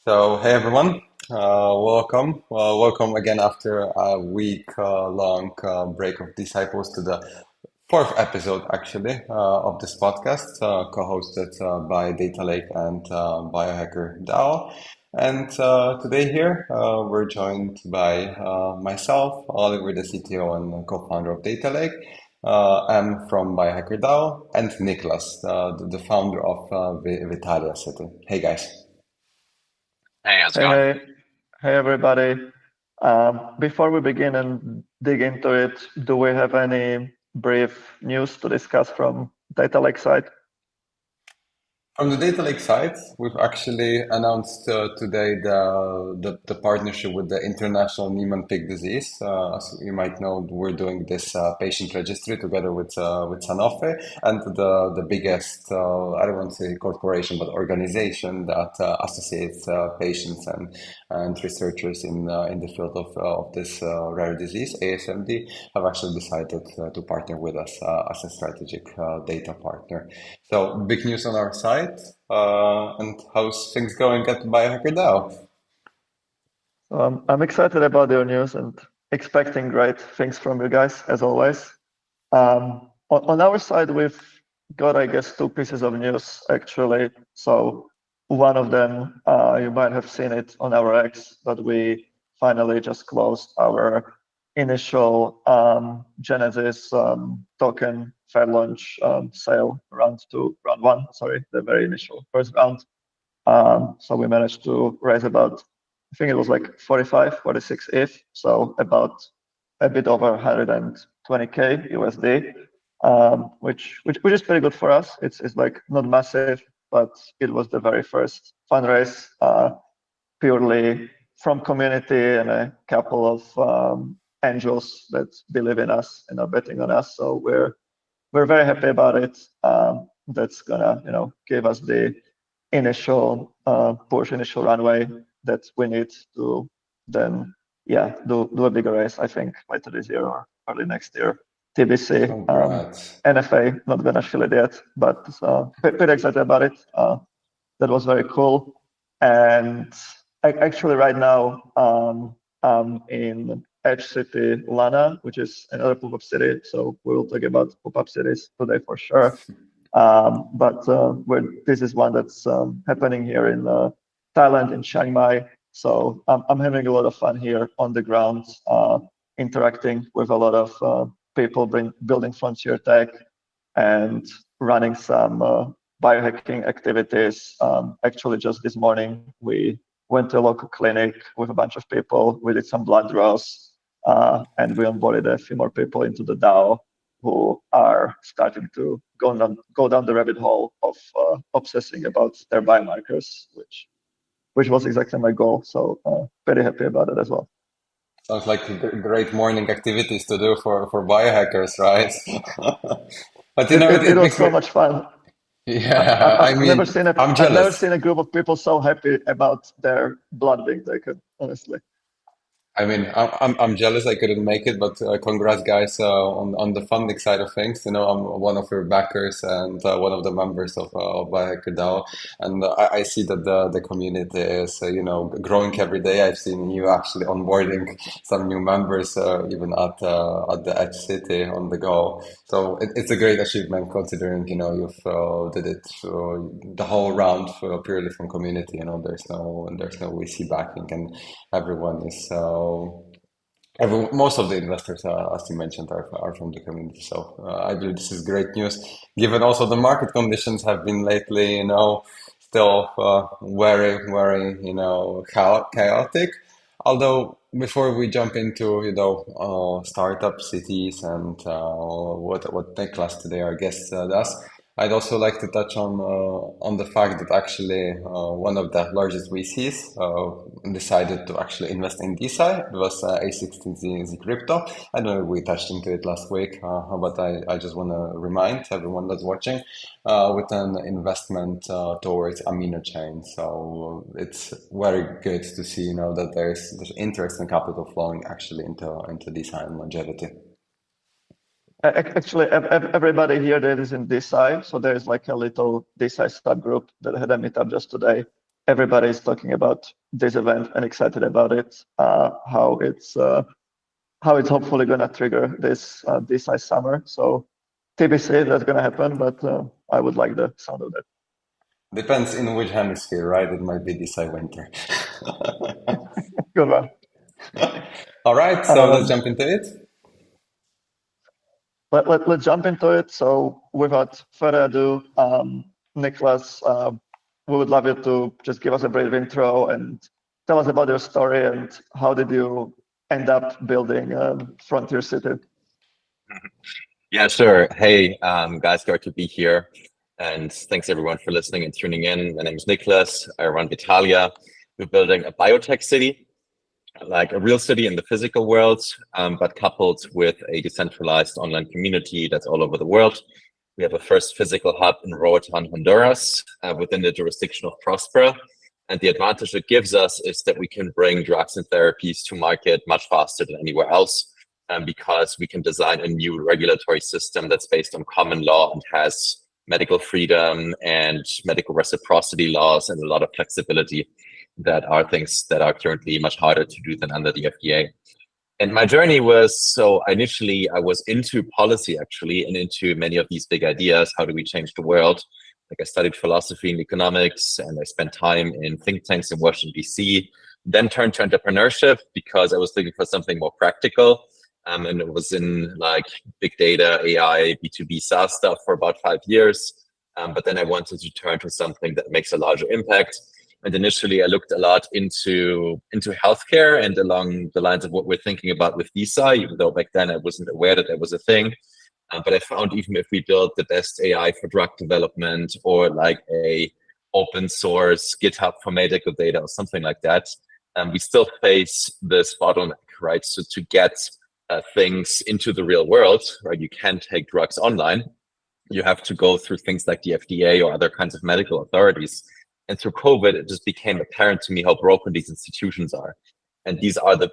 Hey everyone, welcome again after a week-long break of Disciples to the fourth episode actually of this podcast, co-hosted by Data Lake and BiohackerDAO. And today here we're joined by myself, Oliver, the CTO and co-founder of Data Lake. I'm from BiohackerDAO, and Nicholas, the founder of Vitalia City. Hey guys. Hey, how's it Hey, going? hey, hey, everybody. Before we begin and dig into it, do we have any brief news to discuss from Data Lake side? From the data lake side, we've actually announced today the partnership with the International Niemann Pig Disease. As you might know, we're doing this patient registry together with Sanofi and the biggest I don't want to say corporation but organization that associates patients and researchers in the field of this rare disease, ASMD, have actually decided to partner with us as a strategic data partner. So big news on our side. And how's things going at Biohacker DAO? I'm excited about your news and expecting great things from you guys, as always. On our side, we've got, I guess, two pieces of news, actually. So one of them, you might have seen it on our X, but we finally just closed our initial Genesis token fair launch sale round one, sorry, the very initial first round. So we managed to raise about, I think it was like 45, 46 ETH, so about a bit over 120K USD, which is pretty good for us. It's like not massive, but it was the very first fundraise, purely from community and a couple of angels that believe in us and are betting on us. So we're very happy about it. That's gonna give us the initial push, initial runway that we need to then do a bigger race, I think later this year or early next year. TBC, Congrats. NFA, not gonna feel it yet, but pretty excited about it. That was very cool. And actually right now I'm in Edge City, Lana, which is another pop-up city. So we'll talk about pop-up cities today for sure. But this is one that's happening here in Thailand, in Chiang Mai. So I'm having a lot of fun here on the ground, interacting with a lot of people, building frontier tech and running some biohacking activities. Actually, just this morning, we went to a local clinic with a bunch of people. We did some blood draws, and we onboarded a few more people into the DAO who are starting to go down the rabbit hole of obsessing about their biomarkers, which was exactly my goal. So very happy about it as well. Sounds like great morning activities to do for biohackers, right? But you know, It it was makes me, so much fun. yeah, I I've never mean, seen I'm I've never jealous. seen a group of people so happy about their blood being taken, honestly. I mean, I'm jealous I couldn't make it, but congrats, guys, on the funding side of things. You know, I'm one of your backers and one of the members of BiohackerDAO, and I see that the community is growing every day. I've seen you actually onboarding some new members even at the Edge City on the go. So it's a great achievement considering you've did it the whole round purely from community. You know, there's no VC backing and everyone is most of the investors, as you mentioned, are from the community. So I believe this is great news, given also the market conditions have been lately, still very, chaotic. Although before we jump into, startup cities and what Niklas today, our guest, does, I'd also like to touch on the fact that actually one of the largest VCs decided to actually invest in DeSci. It was A16Z Crypto. I don't know if we touched into it last week, but I just want to remind everyone that's watching with an investment towards amino chain. So it's very good to see, that there's interest and capital flowing actually into DeSci and longevity. Actually, everybody here that is in DeSci, so there's like a little DeSci subgroup that had a meetup just today. everybody is talking about this event and excited about it. How it's hopefully gonna trigger this DeSci summer. So TBC, that's gonna happen, but I would like the sound of that. Depends in which hemisphere, right? It might be DeSci winter. Good one. All right, so let's jump into it. Let's jump into it. So without further ado, Nicholas, we would love you to just give us a brief intro and tell us about your story and how did you end up building Frontier City? Yeah, sure. Hey, guys, great to be here. And thanks everyone for listening and tuning in. My name is Nicholas. I run Vitalia. We're building a biotech city, like a real city in the physical world, but coupled with a decentralized online community that's all over the world. We have a first physical hub in Roatan, Honduras, within the jurisdiction of Prospera. And the advantage it gives us is that we can bring drugs and therapies to market much faster than anywhere else, because we can design a new regulatory system that's based on common law and has medical freedom and medical reciprocity laws and a lot of flexibility that are things that are currently much harder to do than under the FDA. And my journey was, so initially I was into policy actually and into many of these big ideas. How do we change the world? Like I studied philosophy and economics and I spent time in think tanks in Washington, DC, then turned to entrepreneurship because I was looking for something more practical. And it was in like big data, AI, B2B SaaS stuff for about 5 years. But then I wanted to turn to something that makes a larger impact. And initially I looked a lot into healthcare and along the lines of what we're thinking about with DeSci, even though back then I wasn't aware that there was a thing. But I found even if we build the best AI for drug development or like a open source GitHub for medical data or something like that, we still face this bottleneck, right? So to get things into the real world, right? You can't take drugs online. You have to go through things like the FDA or other kinds of medical authorities. And through COVID, it just became apparent to me how broken these institutions are. And these are the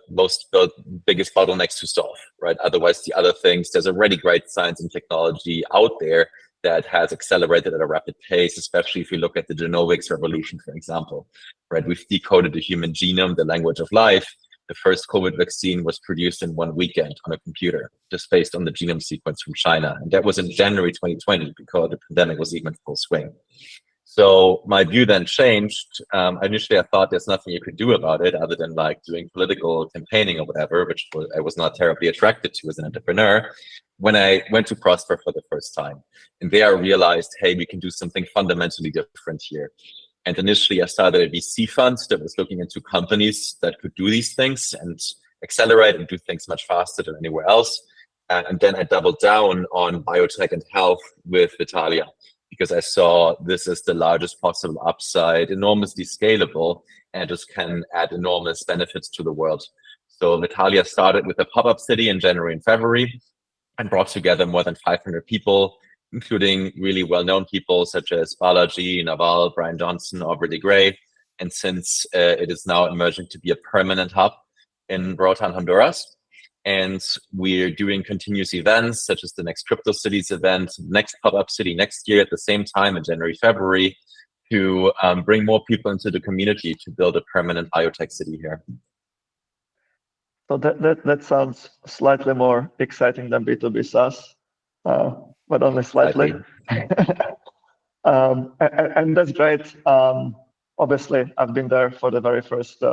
biggest bottlenecks to solve, right? Otherwise, the other things, there's already great science and technology out there that has accelerated at a rapid pace, especially if you look at the genomics revolution, for example, right? We've decoded the human genome, the language of life. The first COVID vaccine was produced in 1 weekend on a computer, just based on the genome sequence from China. And that was in January 2020, because the pandemic was even in full swing. So my view then changed. Initially, I thought there's nothing you could do about it other than like doing political campaigning or whatever, which I was not terribly attracted to as an entrepreneur. When I went to Prosper for the first time, and there I realized, hey, we can do something fundamentally different here. And initially, I started a VC fund that was looking into companies that could do these things and accelerate and do things much faster than anywhere else. And then I doubled down on biotech and health with Vitalia, because I saw this as the largest possible upside, enormously scalable, and just can add enormous benefits to the world. So Vitalia started with a pop-up city in January and February and brought together more than 500 people, including really well-known people such as Balaji, Naval, Brian Johnson, Aubrey de Grey. And since it is now emerging to be a permanent hub in Roatan, Honduras, and we're doing continuous events such as the next Crypto Cities event, next pop-up city next year at the same time in January, February, to bring more people into the community to build a permanent biotech city here. So that sounds slightly more exciting than B2B SaaS, but only slightly. And that's great. Obviously, I've been there for the very first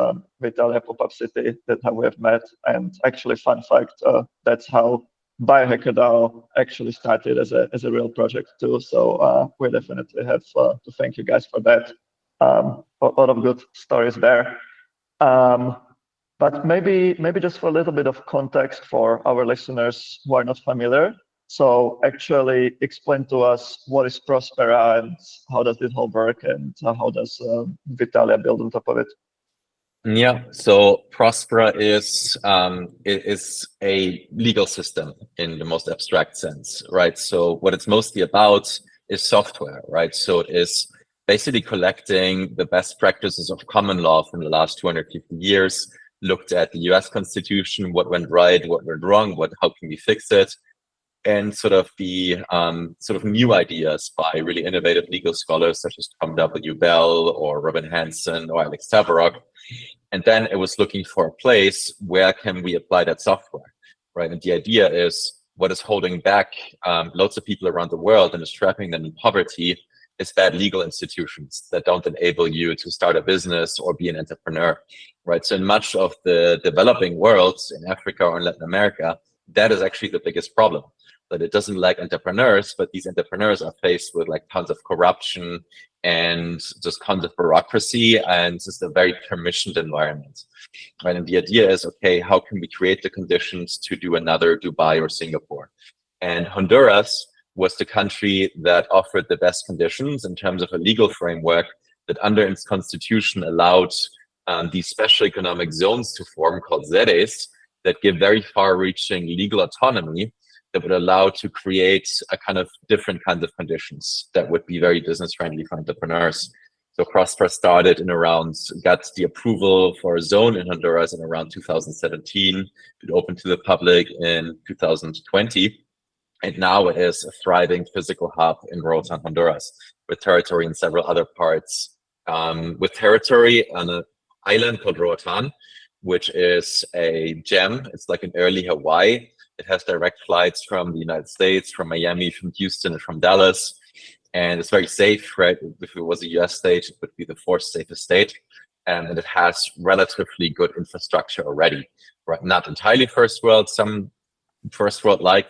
Vitalia pop-up city that we have met. And actually, fun fact, that's how BiohackerDAO actually started as a real project too. So we definitely have to thank you guys for that. A lot of good stories there. But maybe just for a little bit of context for our listeners who are not familiar. So actually explain to us what is Prospera and how does it all work and how does Vitalia build on top of it? Yeah, so Prospera is a legal system in the most abstract sense, right? So what it's mostly about is software, right? So it is basically collecting the best practices of common law from the last 250 years, looked at the US Constitution, what went right, what went wrong, how can we fix it, and sort of the sort of new ideas by really innovative legal scholars such as Tom W. Bell or Robin Hanson or Alex Tabarrok. And then it was looking for a place where can we apply that software, right? And the idea is what is holding back lots of people around the world and is trapping them in poverty is bad legal institutions that don't enable you to start a business or be an entrepreneur, right? So in much of the developing worlds in Africa or in Latin America, that is actually the biggest problem. That it doesn't lack entrepreneurs, but these entrepreneurs are faced with like tons of corruption and just tons of bureaucracy and just a very permissioned environment. Right. And the idea is, okay, how can we create the conditions to do another Dubai or Singapore? And Honduras was the country that offered the best conditions in terms of a legal framework that under its constitution allowed these special economic zones to form called ZERES that give very far-reaching legal autonomy that would allow to create a kind of different kinds of conditions that would be very business-friendly for entrepreneurs. So Prospera got the approval for a zone in Honduras in around 2017. It opened to the public in 2020. And now it is a thriving physical hub in Roatan, Honduras, with territory in several other parts, with territory on an island called Roatan, which is a gem. It's like an early Hawaii. It has direct flights from the United States, from Miami, from Houston, and from Dallas. And it's very safe, right? If it was a US state, it would be the fourth safest state. And it has relatively good infrastructure already, right? Not entirely first world, some first world-like.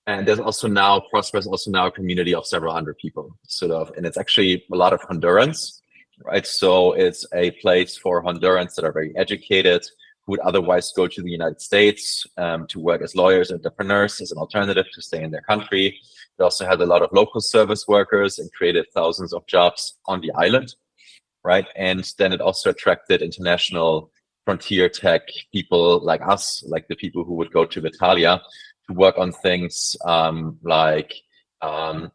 And there's also now, Prospera is also now a community of several hundred people, sort of. And it's actually a lot of Hondurans, right? So it's a place for Hondurans that are very educated, who would otherwise go to the United States to work as lawyers and entrepreneurs as an alternative to stay in their country. It also has a lot of local service workers and created thousands of jobs on the island, right? And then it also attracted international frontier tech people like us, like the people who would go to Vitalia to work on things like the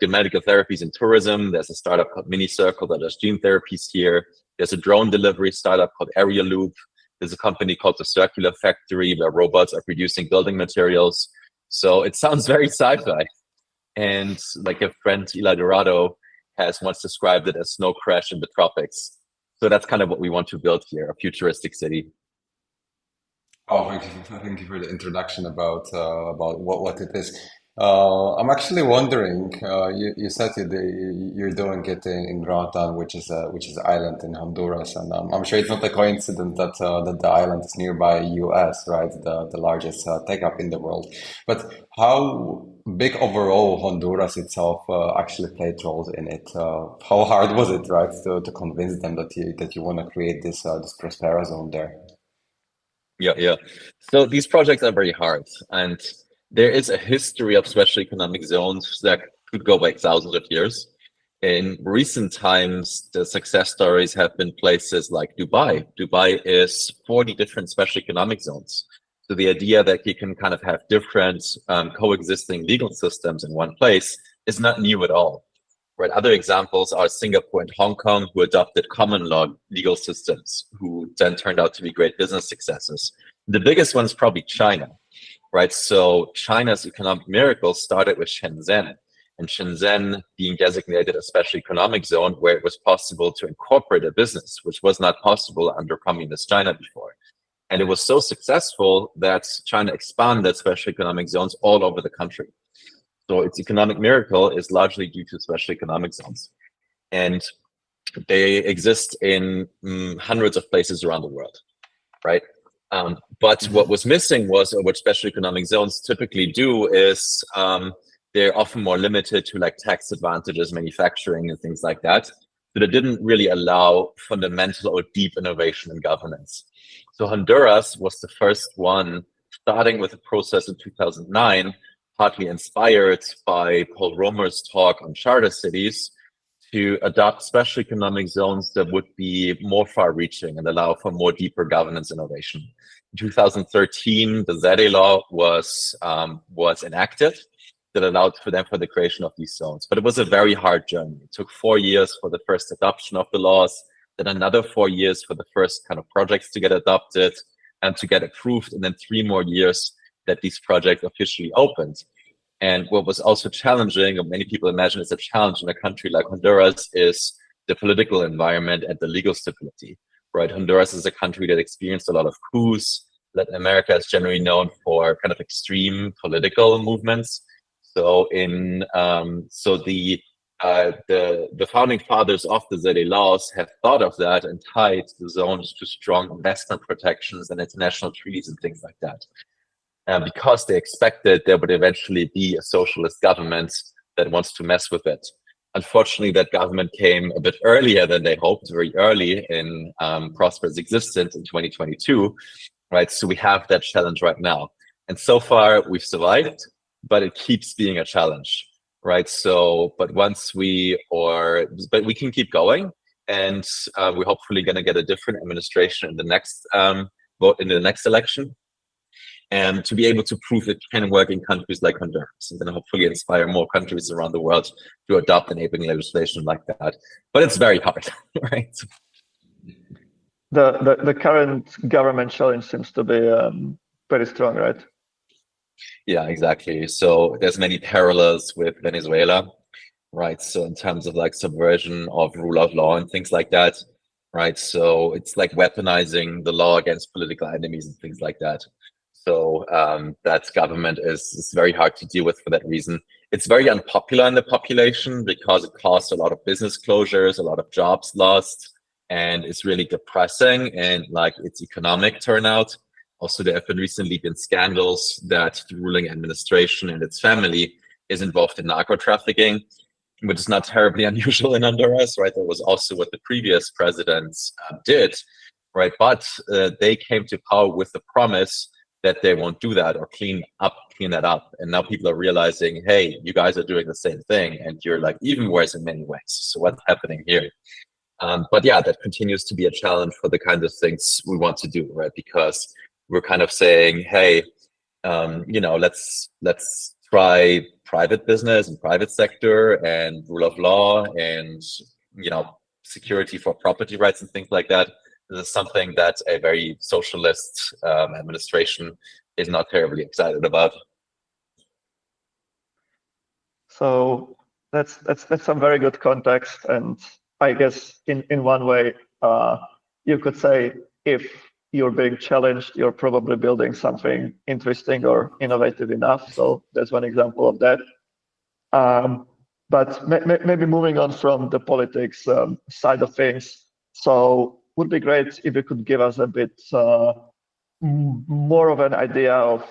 medical therapies and tourism. There's a startup called Mini Circle that does gene therapies here. There's a drone delivery startup called Area Loop. There's a company called the Circular Factory where robots are producing building materials. So it sounds very sci-fi. And like a friend, Eli Dorado, has once described it as snow crash in the tropics. So that's kind of what we want to build here, a futuristic city. Oh, thank you for the introduction about what it is. I'm actually wondering. You said you're doing it in Roatan, which is an island in Honduras, and I'm sure it's not a coincidence that the island is nearby U.S., right? The largest tech hub in the world. But how big overall Honduras itself actually played roles in it? How hard was it, right, to convince them that you want to create this Prospera zone there? Yeah. So these projects are very hard, and there is a history of special economic zones that could go back thousands of years. In recent times, the success stories have been places like Dubai. Dubai is 40 different special economic zones. So the idea that you can kind of have different coexisting legal systems in one place is not new at all. Right. Other examples are Singapore and Hong Kong, who adopted common law legal systems, who then turned out to be great business successes. The biggest one is probably China, right? So China's economic miracle started with Shenzhen, and Shenzhen being designated a special economic zone where it was possible to incorporate a business, which was not possible under communist China before. And it was so successful that China expanded special economic zones all over the country. So its economic miracle is largely due to special economic zones. And they exist in hundreds of places around the world, right? But what was missing was, or what special economic zones typically do is they're often more limited to like tax advantages, manufacturing and things like that. But it didn't really allow fundamental or deep innovation in governance. So Honduras was the first one, starting with a process in 2009, partly inspired by Paul Romer's talk on charter cities, to adopt special economic zones that would be more far-reaching and allow for more deeper governance innovation. In 2013, the ZERE law was enacted that allowed for the creation of these zones. But it was a very hard journey. It took 4 years for the first adoption of the laws, then another 4 years for the first kind of projects to get adopted and to get approved, and then 3 more years that these projects officially opened. And what was also challenging, or many people imagine is a challenge in a country like Honduras, is the political environment and the legal stability, right? Honduras is a country that experienced a lot of coups. Latin America is generally known for kind of extreme political movements. So the founding fathers of the ZE laws have thought of that and tied the zones to strong investment protections and international treaties and things like that. Because they expected there would eventually be a socialist government that wants to mess with it. Unfortunately, that government came a bit earlier than they hoped, very early in Prospera's existence in 2022, right? So we have that challenge right now. And so far we've survived, but it keeps being a challenge, right? So, but we can keep going, and we're hopefully going to get a different administration in the next vote in the next election, and to be able to prove it can work in countries like Honduras, and then hopefully inspire more countries around the world to adopt enabling legislation like that. But it's very hard, right? The current government challenge seems to be pretty strong, right? Yeah, exactly. So there's many parallels with Venezuela, right? So in terms of like subversion of rule of law and things like that, right? So it's like weaponizing the law against political enemies and things like that. So that government is very hard to deal with for that reason. It's very unpopular in the population because it caused a lot of business closures, a lot of jobs lost, and it's really depressing and like its economic turnout. Also, there have recently been scandals that the ruling administration and its family is involved in narco trafficking, which is not terribly unusual in Honduras, right? That was also what the previous presidents did, right? But they came to power with the promise that they won't do that or clean that up. And now people are realizing, hey, you guys are doing the same thing, and you're like even worse in many ways. So what's happening here? But yeah, that continues to be a challenge for the kind of things we want to do, right? Because we're kind of saying, hey, let's try private business and private sector and rule of law and security for property rights and things like that. This is something that a very socialist administration is not terribly excited about. So that's some very good context, and I guess in one way you could say if you're being challenged, you're probably building something interesting or innovative enough. So that's one example of that. But maybe moving on from the politics side of things, so would be great if you could give us a bit more of an idea of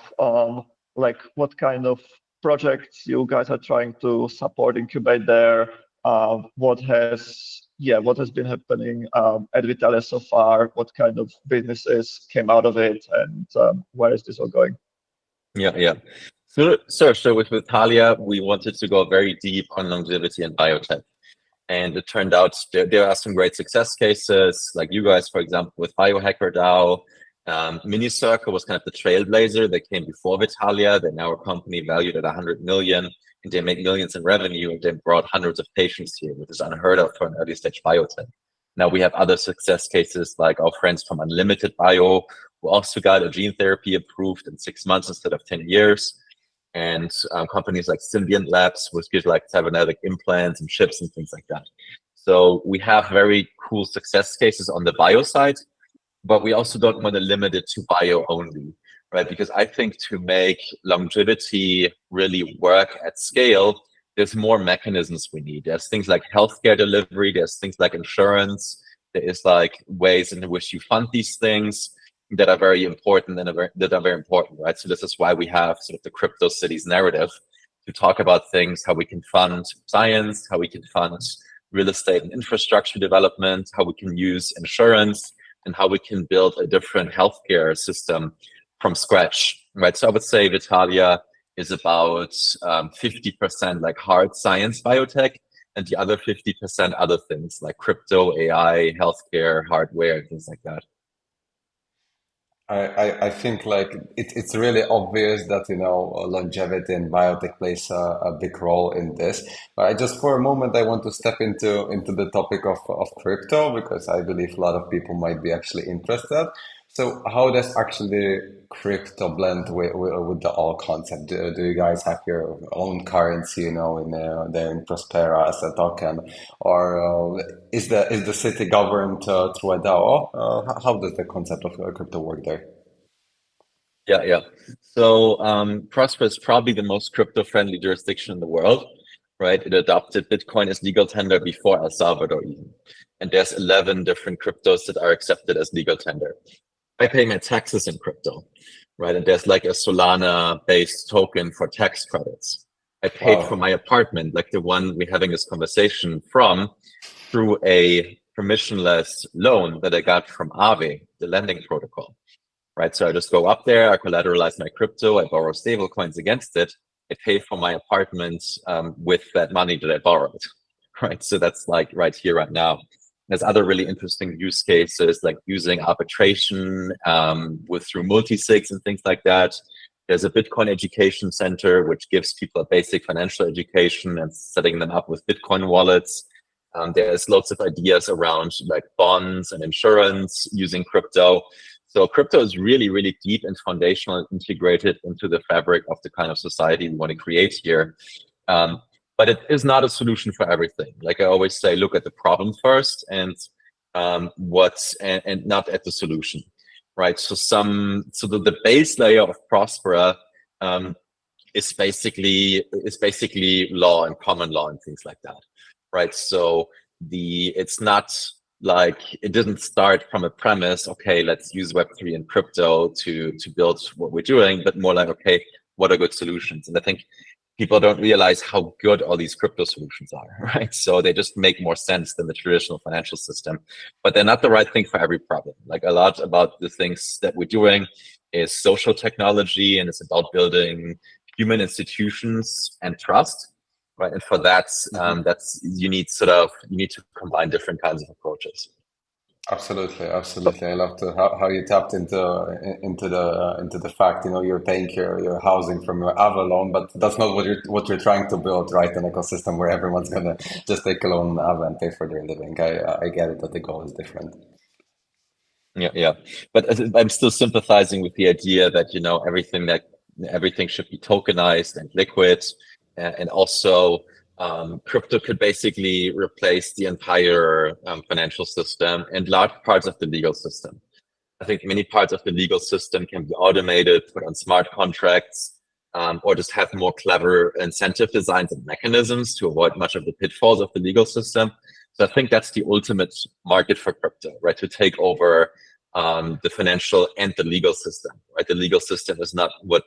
like what kind of projects you guys are trying to support, incubate there, what has been happening at Vitalia so far, what kind of businesses came out of it, and where is this all going? Yeah. So with Vitalia, we wanted to go very deep on longevity and biotech. And it turned out there are some great success cases, like you guys, for example, with BiohackerDAO. MiniCircle was kind of the trailblazer. They came before Vitalia. They're now a company valued at 100 million, and they make millions in revenue, and they brought hundreds of patients here, which is unheard of for an early stage biotech. Now we have other success cases like our friends from Unlimited Bio, who also got a gene therapy approved in 6 months instead of 10 years. And companies like Symbiont Labs, which gives like cybernetic implants and chips and things like that. So we have very cool success cases on the bio side, but we also don't want to limit it to bio only, right? Because I think to make longevity really work at scale, there's more mechanisms we need. There's things like healthcare delivery, there's things like insurance, there is like ways in which you fund these things that are very important right? So this is why we have sort of the crypto cities narrative to talk about things, how we can fund science, how we can fund real estate and infrastructure development, how we can use insurance, and how we can build a different healthcare system from scratch, right? So I would say Vitalia is about 50% like hard science biotech, and the other 50% other things like crypto, AI, healthcare, hardware, things like that. I think like it's really obvious that longevity and biotech plays a big role in this. But I just for a moment I want to step into the topic of crypto, because I believe a lot of people might be actually interested. So how does actually crypto blend with the all concept? Do you guys have your own currency, there in Prospera as a token, or is the city governed through a DAO? How does the concept of crypto work there? Yeah. So Prospera is probably the most crypto-friendly jurisdiction in the world, right? It adopted Bitcoin as legal tender before El Salvador even. And there's 11 different cryptos that are accepted as legal tender. I pay my taxes in crypto, right? And there's like a Solana-based token for tax credits. I paid for Wow. my apartment, like the one we're having this conversation from, through a permissionless loan that I got from Aave, the lending protocol, right? So I just go up there, I collateralize my crypto, I borrow stable coins against it, I pay for my apartment with that money that I borrowed, right? So that's like right here, right now. There's other really interesting use cases like using arbitration with through multi-sigs and things like that. There's a Bitcoin education center, which gives people a basic financial education and setting them up with Bitcoin wallets. There's lots of ideas around like bonds and insurance using crypto. So crypto is really, really deep and foundational and integrated into the fabric of the kind of society we want to create here. But it is not a solution for everything. Like I always say, look at the problem first and and not at the solution, right? So the base layer of Prospera is basically law and common law and things like that, right? So it's not like it didn't start from a premise, okay, let's use Web3 and crypto to build what we're doing, but more like, okay, what are good solutions? And I think people don't realize how good all these crypto solutions are, right? So they just make more sense than the traditional financial system, but they're not the right thing for every problem. Like a lot about the things that we're doing is social technology, and it's about building human institutions and trust, right? And for that, you need to combine different kinds of approaches. Absolutely, absolutely. I love to how you tapped into the fact, you're paying your housing from your Ava loan, but that's not what you're trying to build, right? An ecosystem where everyone's gonna just take a loan on Ava and pay for their living. I get it that the goal is different. Yeah. But I'm still sympathizing with the idea that everything should be tokenized and liquid, and also crypto could basically replace the entire financial system and large parts of the legal system. I think many parts of the legal system can be automated, put on smart contracts, or just have more clever incentive designs and mechanisms to avoid much of the pitfalls of the legal system. So I think that's the ultimate market for crypto, right? To take over the financial and the legal system, right? The legal system is not what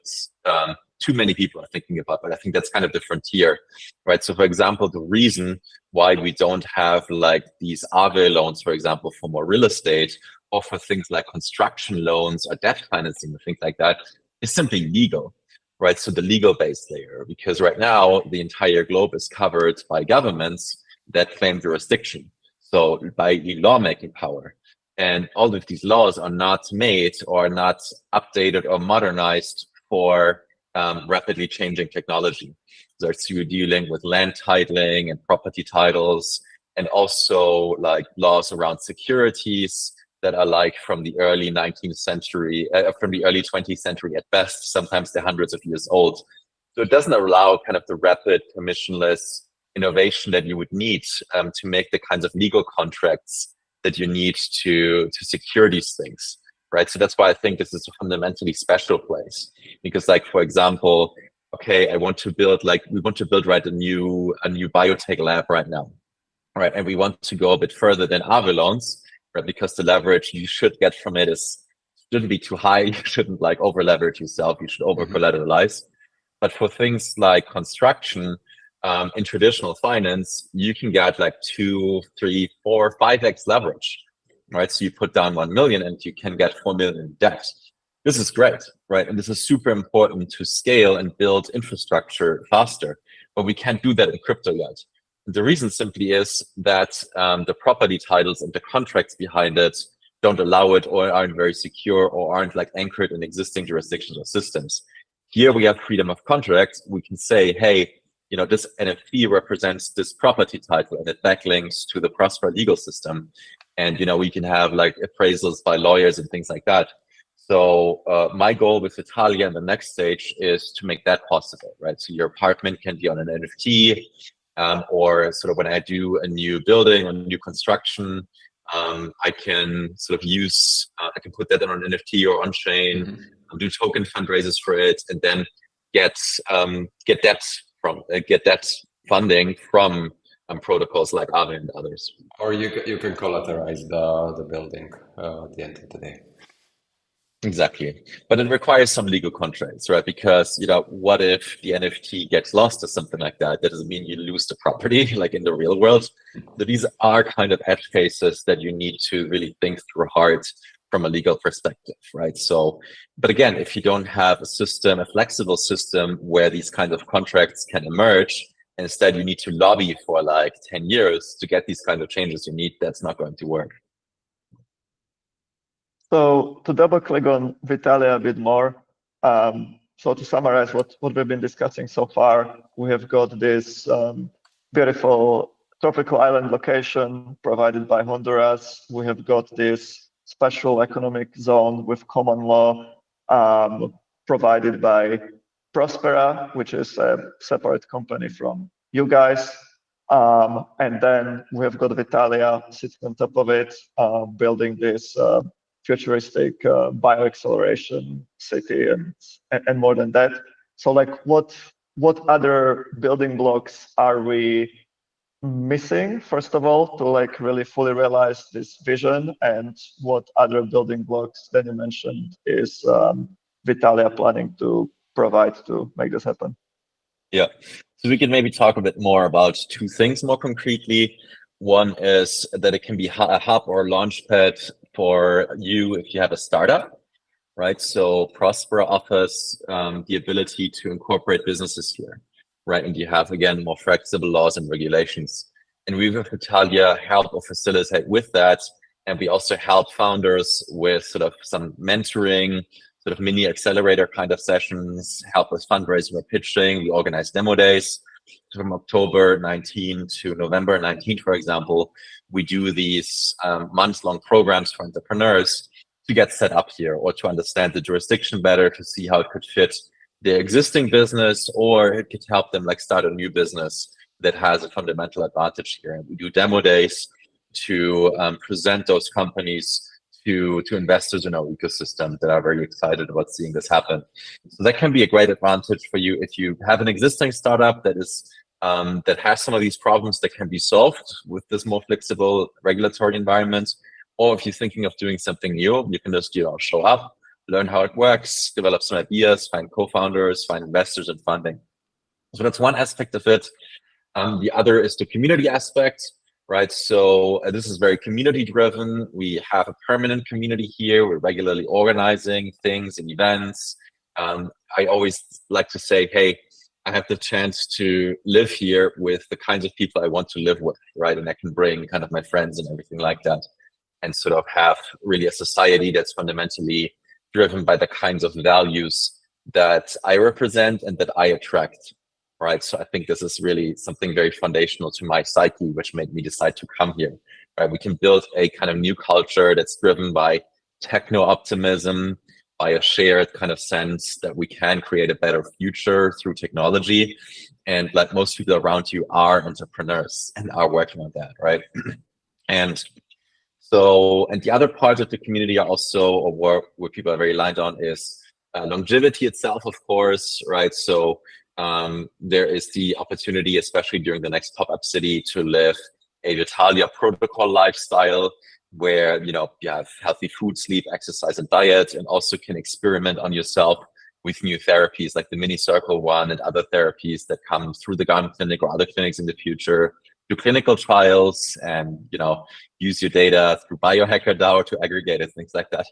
too many people are thinking about, but I think that's kind of the frontier, right? So for example, the reason why we don't have like these Aave loans, for example, for more real estate or for things like construction loans or debt financing and things like that is simply legal, right? So the legal base layer, because right now the entire globe is covered by governments that claim jurisdiction. So by the lawmaking power. And all of these laws are not made or not updated or modernized for rapidly changing technology. So you're dealing with land titling and property titles, and also like laws around securities that are like from the early 19th century, from the early 20th century at best. Sometimes they're hundreds of years old. So it doesn't allow kind of the rapid permissionless innovation that you would need to make the kinds of legal contracts that you need to secure these things, right? So that's why I think this is a fundamentally special place, because like, for example, okay, we want to build right a new biotech lab right now, right? And we want to go a bit further than Aave loans, right? Because the leverage you should get from it shouldn't be too high. You shouldn't like over leverage yourself. You should over collateralize. But for things like construction, in traditional finance, you can get like 2, 3, 4, 5x leverage, right? So you put down 1 million and you can get 4 million in debt. This is great, right? And this is super important to scale and build infrastructure faster, but we can't do that in crypto yet. The reason simply is that the property titles and the contracts behind it don't allow it, or aren't very secure, or aren't like anchored in existing jurisdictions or systems. Here we have freedom of contract. We can say, hey, this NFT represents this property title and it backlinks to the Prospera legal system. and we can have like appraisals by lawyers and things like that. So my goal with Vitalia in the next stage is to make that possible, right? So your apartment can be on an NFT, or sort of when I do a new building or new construction, I can sort of use, I can put that on an NFT or on chain, do token fundraisers for it, and then get that funding from protocols like Aave and others. Or you can collateralize the building at the end of the day. Exactly. But it requires some legal contracts, right? Because, what if the NFT gets lost or something like that? That doesn't mean you lose the property like in the real world. So these are kind of edge cases that you need to really think through hard from a legal perspective, right? So, but again, if you don't have a system, a flexible system where these kinds of contracts can emerge, instead you need to lobby for like 10 years to get these kind of changes you need, that's not going to work. So to double click on Vitalia a bit more, so to summarize what we've been discussing so far, we have got this beautiful tropical island location provided by Honduras. We have got this special economic zone with common law provided by Prospera, which is a separate company from you guys. And then we have got Vitalia sitting on top of it, building this futuristic bioacceleration city and more than that. So like what other building blocks are we missing, first of all, to like really fully realize this vision, and what other building blocks that you mentioned is Vitalia planning to provide to make this happen? Yeah, so we can maybe talk a bit more about two things more concretely. One is that it can be a hub or a launch pad for you if you have a startup, right? So Prospera offers the ability to incorporate businesses here, right? And you have, again, more flexible laws and regulations. And we with Vitalia help or facilitate with that. And we also help founders with sort of some mentoring, sort of mini accelerator kind of sessions, help with fundraising or pitching. We organize demo days. From October 19 to November 19, for example, we do these months-long programs for entrepreneurs to get set up here or to understand the jurisdiction better, to see how it could fit their existing business, or it could help them like start a new business that has a fundamental advantage here. And we do demo days to present those companies to investors in our ecosystem that are very excited about seeing this happen. So that can be a great advantage for you if you have an existing startup that is that has some of these problems that can be solved with this more flexible regulatory environment. Or if you're thinking of doing something new, you can just show up, learn how it works, develop some ideas, find co-founders, find investors and funding. So that's one aspect of it. The other is the community aspect. Right, so this is very community driven. We have a permanent community here. We're regularly organizing things and events. I always like to say, hey, I have the chance to live here with the kinds of people I want to live with, right? And I can bring kind of my friends and everything like that, and sort of have really a society that's fundamentally driven by the kinds of values that I represent and that I attract. Right. So I think this is really something very foundational to my psyche, which made me decide to come here. Right. We can build a kind of new culture that's driven by techno optimism, by a shared kind of sense that we can create a better future through technology. And like most people around you are entrepreneurs and are working on that. Right. And so, and the other part of the community are also, or where people are very aligned on, is longevity itself, of course. Right. So there is the opportunity, especially during the next pop-up city, to live a Vitalia protocol lifestyle where you have healthy food, sleep, exercise, and diet, and also can experiment on yourself with new therapies like the mini circle one and other therapies that come through the Garden Clinic or other clinics in the future. Do clinical trials and use your data through BiohackerDAO to aggregate it, things like that.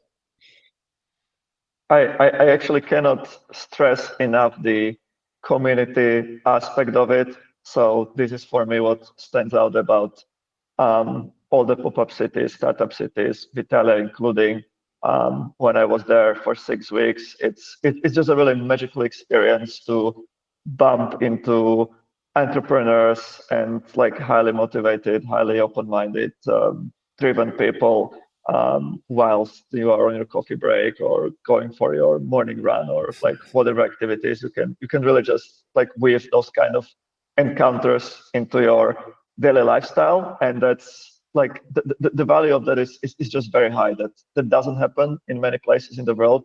I actually cannot stress enough the community aspect of it. So this is for me what stands out about all the pop-up cities, startup cities, Vitalia including. When I was there for 6 weeks, it's just a really magical experience to bump into entrepreneurs and like highly motivated, highly open-minded, driven people whilst you are on your coffee break or going for your morning run or like whatever activities. You can really just like weave those kind of encounters into your daily lifestyle, and that's like the value of that is just very high. That doesn't happen in many places in the world.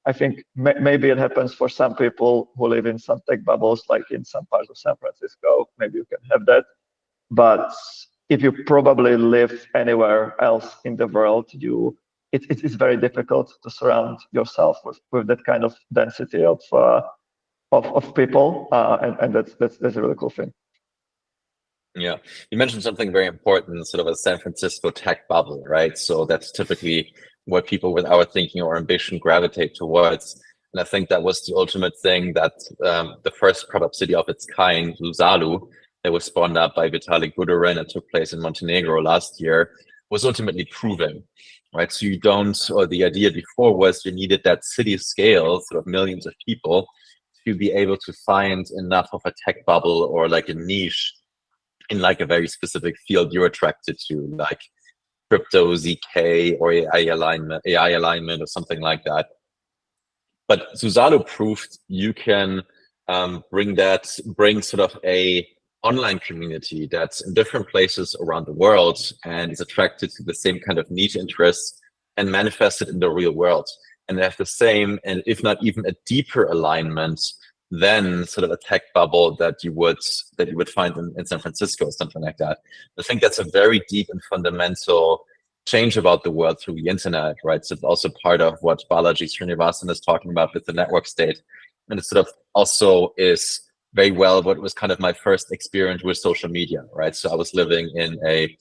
I think maybe it happens for some people who live in some tech bubbles, like in some parts of San Francisco. Maybe you can have that, but if you probably live anywhere else in the world, it's very difficult to surround yourself with that kind of density of people, and that's a really cool thing. Yeah, you mentioned something very important, sort of a San Francisco tech bubble, right? So that's typically what people with our thinking or ambition gravitate towards. And I think that was the ultimate thing that the first pop-up city of its kind, Lusalu, that was spawned up by Vitaly Buterin and took place in Montenegro last year, was ultimately proving, right? So you don't, or the idea before was you needed that city scale, sort of millions of people, to be able to find enough of a tech bubble or like a niche in like a very specific field you're attracted to, like crypto, ZK, or AI alignment, or something like that. But Susano proved you can bring sort of a online community that's in different places around the world and is attracted to the same kind of niche interests and manifest it in the real world. And they have the same, and if not even a deeper alignment than sort of a tech bubble that you would find in San Francisco or something like that. I think that's a very deep and fundamental change about the world through the internet, right? So it's also part of what Balaji Srinivasan is talking about with the network state. And it sort of also is very well what was kind of my first experience with social media, right? So I was living in a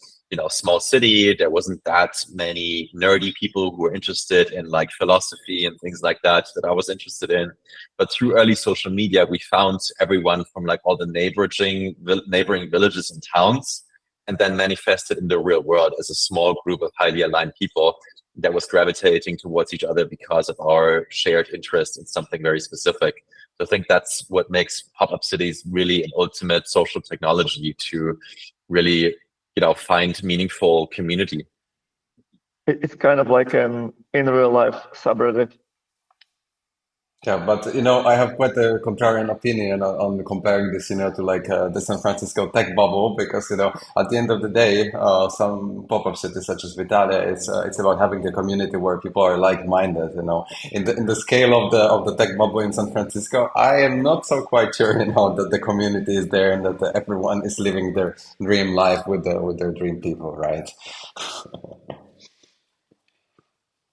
small city. There wasn't that many nerdy people who were interested in like philosophy and things like that I was interested in. But through early social media, we found everyone from like all the neighboring villages and towns, and then manifested in the real world as a small group of highly aligned people that was gravitating towards each other because of our shared interest in something very specific. So I think that's what makes pop-up cities really an ultimate social technology to really find meaningful community. It's kind of like an in real life subreddit. Yeah, but I have quite a contrarian opinion on comparing this, to like the San Francisco tech bubble, because at the end of the day, some pop-up cities such as Vitalia, it's about having a community where people are like-minded. In the scale of the tech bubble in San Francisco, I am not so quite sure, that the community is there and that everyone is living their dream life with their dream people, right?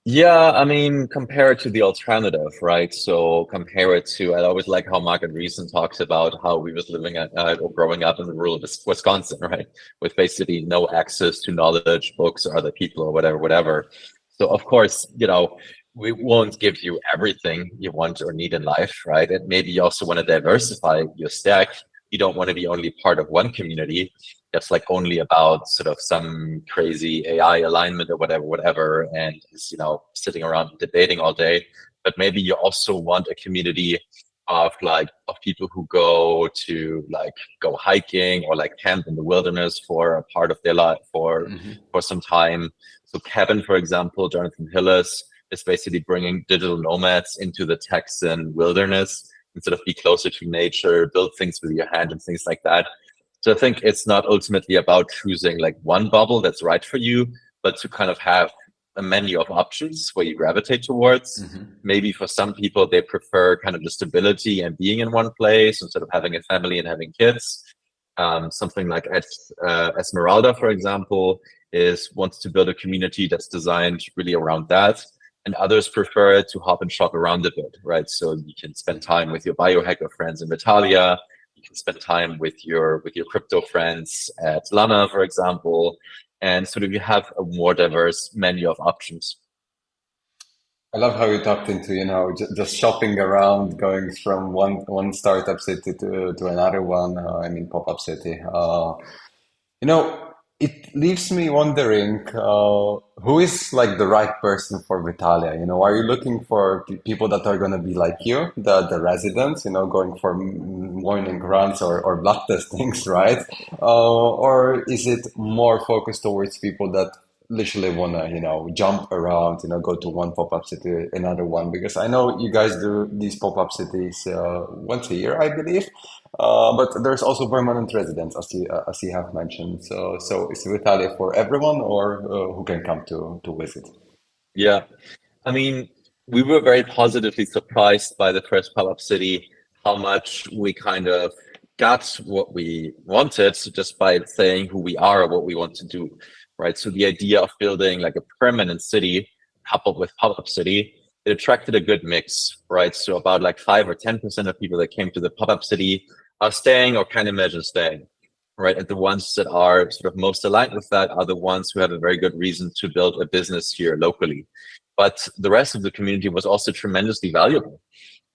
Yeah, I mean, compare it to the alternative, right? So compare it to, I always like how Mark Andreessen talks about how we was living or growing up in the rural Wisconsin, right? With basically no access to knowledge, books, or other people or whatever. So of course, we won't give you everything you want or need in life, right? And maybe you also want to diversify your stack. You don't want to be only part of one community that's like only about sort of some crazy AI alignment or whatever, and is, sitting around debating all day. But maybe you also want a community of people who go hiking or like camp in the wilderness for a part of their life for some time. So Kevin, for example, Jonathan Hillis, is basically bringing digital nomads into the Texan wilderness and sort of be closer to nature, build things with your hand and things like that. So I think it's not ultimately about choosing like one bubble that's right for you, but to kind of have a menu of options where you gravitate towards. Maybe for some people, they prefer kind of the stability and being in one place instead of having a family and having kids. Something like Esmeralda, for example, wants to build a community that's designed really around that. And others prefer to hop and shop around a bit, right? So you can spend time with your biohacker friends in Vitalia. You can spend time with your crypto friends at Lama, for example, and sort of you have a more diverse menu of options. I love how you talked into, just shopping around, going from one startup city to another one. I mean, pop-up city. It leaves me wondering who is like the right person for Vitalia. Are you looking for people that are going to be like you, the residents, going for morning runs or blood testings, right? Or is it more focused towards people that literally want to, jump around, go to one pop-up city, another one, because I know you guys do these pop-up cities once a year, I believe. But there's also permanent residents, as you have mentioned. So is Vitalia for everyone, or who can come to visit? Yeah. I mean, we were very positively surprised by the first pop-up city, how much we kind of got what we wanted just by saying who we are, what we want to do, right? So the idea of building like a permanent city coupled with pop-up city, it attracted a good mix, right? So about like 5 or 10% of people that came to the pop-up city are staying or can imagine staying, right? And the ones that are sort of most aligned with that are the ones who have a very good reason to build a business here locally. But the rest of the community was also tremendously valuable,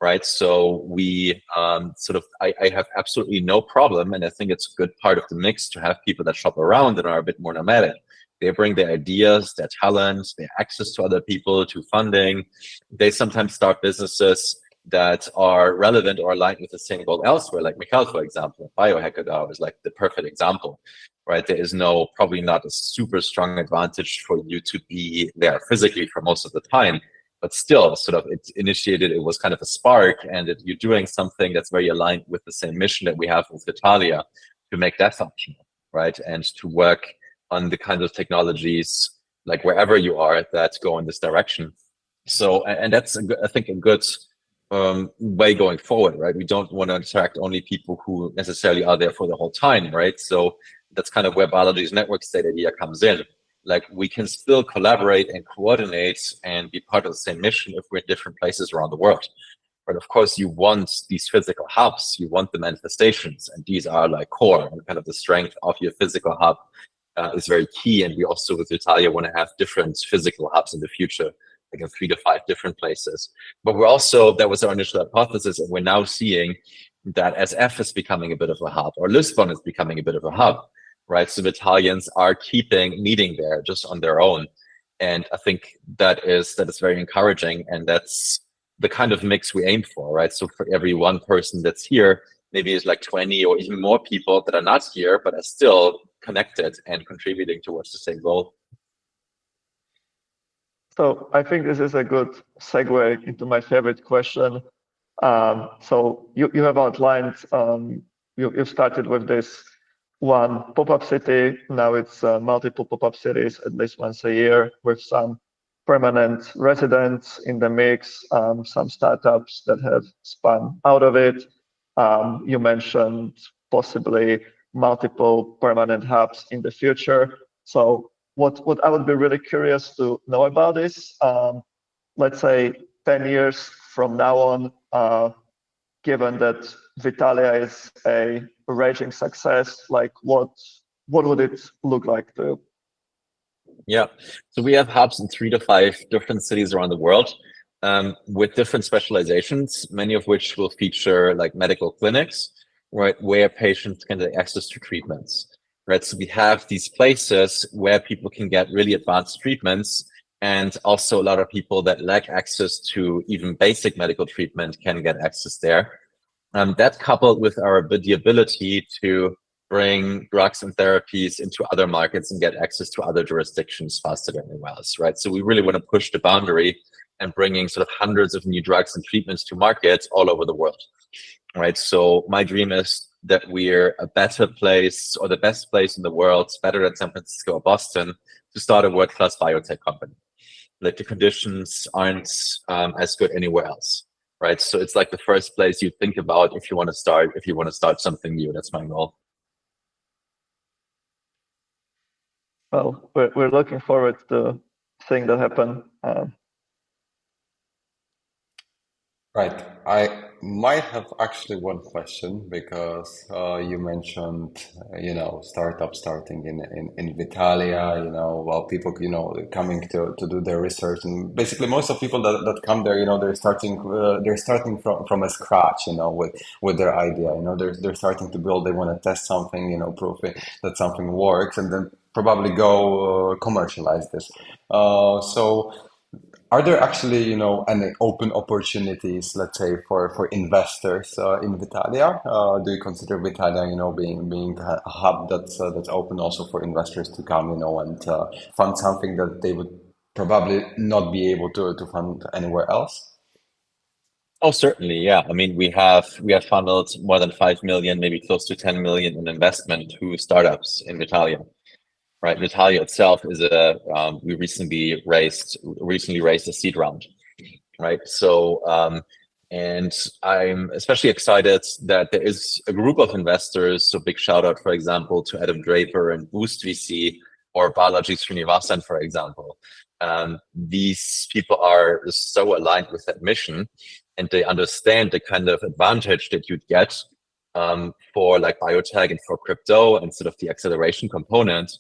right? So we I have absolutely no problem, and I think it's a good part of the mix to have people that shop around and are a bit more nomadic. They bring their ideas, their talents, their access to other people, to funding. They sometimes start businesses that are relevant or aligned with the same goal elsewhere, like Mikhail, for example. BiohackerDAO is like the perfect example, right? There is probably not a super strong advantage for you to be there physically for most of the time, but still sort of it was kind of a spark, and you're doing something that's very aligned with the same mission that we have with Vitalia to make that functional, right? And to work on the kinds of technologies, like wherever you are, that go in this direction. So, and that's, I think, a good way going forward, right? We don't want to attract only people who necessarily are there for the whole time, right? So that's kind of where biology's network state idea comes in. Like, we can still collaborate and coordinate and be part of the same mission if we're in different places around the world. But of course, you want these physical hubs, you want the manifestations, and these are like core, and kind of the strength of your physical hub is very key. And we also with Italia want to have different physical hubs in the future, like in 3 to 5 different places. But we're also, that was our initial hypothesis, and we're now seeing that SF is becoming a bit of a hub, or Lisbon is becoming a bit of a hub, right? So the Italians are meeting there just on their own. And I think that is very encouraging, and that's the kind of mix we aim for, right? So for every one person that's here, maybe it's like 20 or even more people that are not here, but are still connected and contributing towards the same goal. So I think this is a good segue into my favorite question. So you have outlined, you started with this one pop-up city. Now it's multiple pop-up cities at least once a year, with some permanent residents in the mix, some startups that have spun out of it. You mentioned possibly multiple permanent hubs in the future. So what I would be really curious to know about is, let's say 10 years from now on, given that Vitalia is a raging success, like what would it look like to you? Yeah, so we have hubs in 3 to 5 different cities around the world, with different specializations, many of which will feature like medical clinics, right, where patients can get access to treatments, right? So we have these places where people can get really advanced treatments, and also a lot of people that lack access to even basic medical treatment can get access there. That coupled with the ability to bring drugs and therapies into other markets and get access to other jurisdictions faster than anyone else, right? So we really want to push the boundary and bringing sort of hundreds of new drugs and treatments to markets all over the world, right? So my dream is that we're a better place, or the best place in the world, better than San Francisco or Boston, to start a world-class biotech company. Like, the conditions aren't as good anywhere else, right? So it's like the first place you think about if you want to start something new. That's my goal. Well, we're looking forward to seeing that happen. Right. I might have actually one question, because you mentioned, startups starting in Vitalia, while people, coming to do their research. And basically most of people that come there, they're starting from a scratch, with their idea, they're starting to build, they want to test something, prove that something works, and then probably go commercialize this. So are there actually, any open opportunities, let's say, for investors in Vitalia? Do you consider Vitalia, being a hub that's open also for investors to come, and fund something that they would probably not be able to fund anywhere else? Oh, certainly, yeah. I mean, we have funneled more than 5 million, maybe close to 10 million in investment to startups in Vitalia. Right, Vitalia itself is we recently raised a seed round, right? So, and I'm especially excited that there is a group of investors. So, big shout out, for example, to Adam Draper and Boost VC or Balaji Srinivasan, for example. These people are so aligned with that mission, and they understand the kind of advantage that you'd get for like biotech and for crypto and sort of the acceleration component.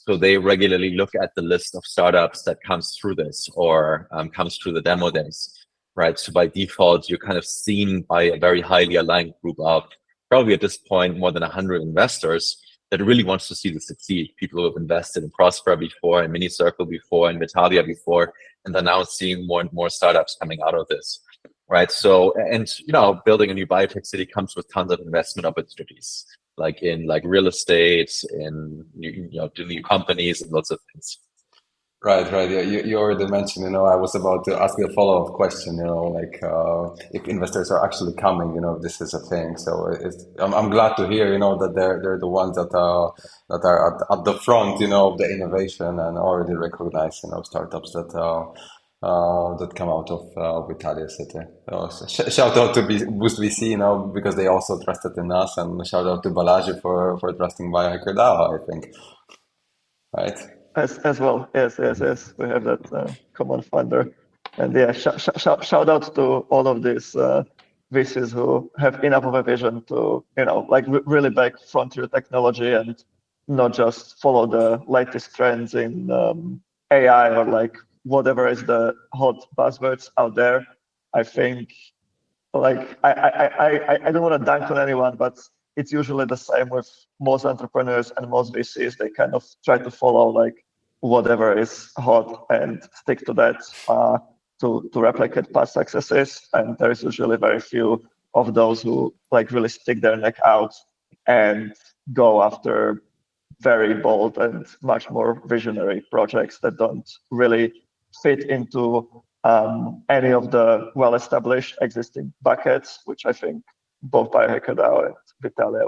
So they regularly look at the list of startups that comes through this or comes through the demo days, right? So by default, you're kind of seen by a very highly aligned group of probably at this point more than 100 investors that really wants to see this succeed. People who have invested in Prospera before, in MiniCircle before, in Vitalia before, and they're now seeing more and more startups coming out of this, right? So, and building a new biotech city comes with tons of investment opportunities, like in real estate, in new companies, and lots of things. Right, right. Yeah, you already mentioned, I was about to ask you a follow-up question, like if investors are actually coming, this is a thing. So I'm glad to hear, that they're the ones that are at the front, of the innovation and already recognize, startups that come out of Vitalia City. So shout out to Boost VC, because they also trusted in us, and shout out to Balaji for trusting BiohackerDAO, I think. Right. As well, yes. We have that common funder, and yeah, shout out to all of these VCs who have enough of a vision to really back frontier technology and not just follow the latest trends in AI or like whatever is the hot buzzwords out there. I think I don't want to dunk on anyone, but it's usually the same with most entrepreneurs and most VCs. They kind of try to follow like whatever is hot and stick to that to replicate past successes. And there's usually very few of those who like really stick their neck out and go after very bold and much more visionary projects that don't really fit into any of the well-established existing buckets, which I think both BiohackerDAO and Vitalia